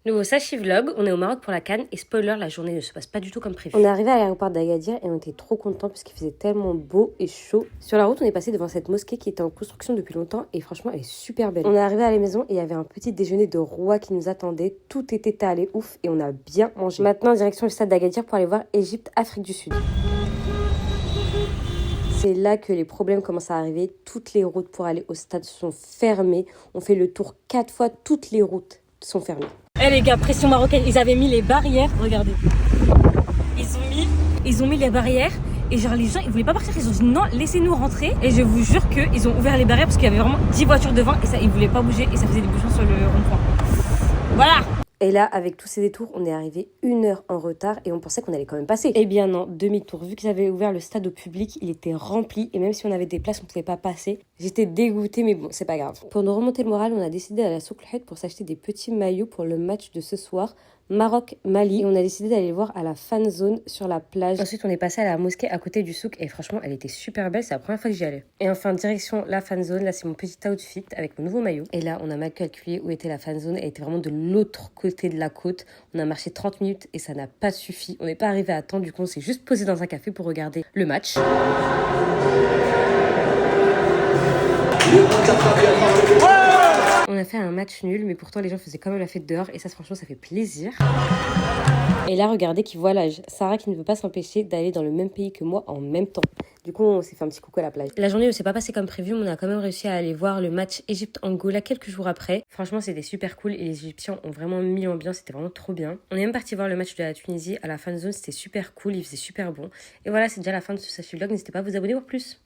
Nouveau Sachi Vlog, on est au Maroc pour la CAN et spoiler, la journée ne se passe pas du tout comme prévu. On est arrivé à l'aéroport d'Agadir et on était trop contents parce qu'il faisait tellement beau et chaud. Sur la route, on est passé devant cette mosquée qui était en construction depuis longtemps et franchement, elle est super belle. On est arrivé à la maison et il y avait un petit déjeuner de roi qui nous attendait. Tout était allé ouf et on a bien mangé. Maintenant, direction le stade d'Agadir pour aller voir Égypte, Afrique du Sud. C'est là que les problèmes commencent à arriver. Toutes les routes pour aller au stade sont fermées. On fait le tour 4 fois, toutes les routes sont fermées. Eh les gars, pression marocaine, ils avaient mis les barrières, regardez. Ils ont mis les barrières et genre les gens ils voulaient pas partir, ils ont dit non, laissez-nous rentrer. Et je vous jure qu'ils ont ouvert les barrières parce qu'il y avait vraiment 10 voitures devant et ça ils voulaient pas bouger et ça faisait des bouchons sur le rond-point. Voilà. Et là, avec tous ces détours, on est arrivé 1 heure en retard et on pensait qu'on allait quand même passer. Eh bien non, demi-tour. Vu qu'ils avaient ouvert le stade au public, il était rempli et même si on avait des places, on pouvait pas passer. J'étais dégoûtée, mais bon, c'est pas grave. Pour nous remonter le moral, on a décidé d'aller à la Souk El pour s'acheter des petits maillots pour le match de ce soir. Maroc-Mali. Et on a décidé d'aller voir à la fan zone sur la plage. Ensuite, on est passé à la mosquée à côté du souk et franchement, elle était super belle. C'est la première fois que j'y allais. Et enfin, direction la fan zone. Là, c'est mon petit outfit avec mon nouveau maillot. Et là, on a mal calculé où était la fan zone. Elle était vraiment de l'autre côté de la côte. On a marché 30 minutes et ça n'a pas suffi. On n'est pas arrivé à temps. Du coup, on s'est juste posé dans un café pour regarder le match. On a fait un match nul, mais pourtant les gens faisaient quand même la fête dehors et ça franchement ça fait plaisir. Et là regardez qui voit l'âge. Sarah qui ne veut pas s'empêcher d'aller dans le même pays que moi en même temps. Du coup on s'est fait un petit coucou à la plage. La journée ne s'est pas passée comme prévu, mais on a quand même réussi à aller voir le match Égypte-Angola quelques jours après. Franchement c'était super cool et les Égyptiens ont vraiment mis l'ambiance, c'était vraiment trop bien. On est même parti voir le match de la Tunisie à la fan zone, c'était super cool, il faisait super bon. Et voilà, c'est déjà la fin de ce Sachi Vlog, n'hésitez pas à vous abonner pour plus.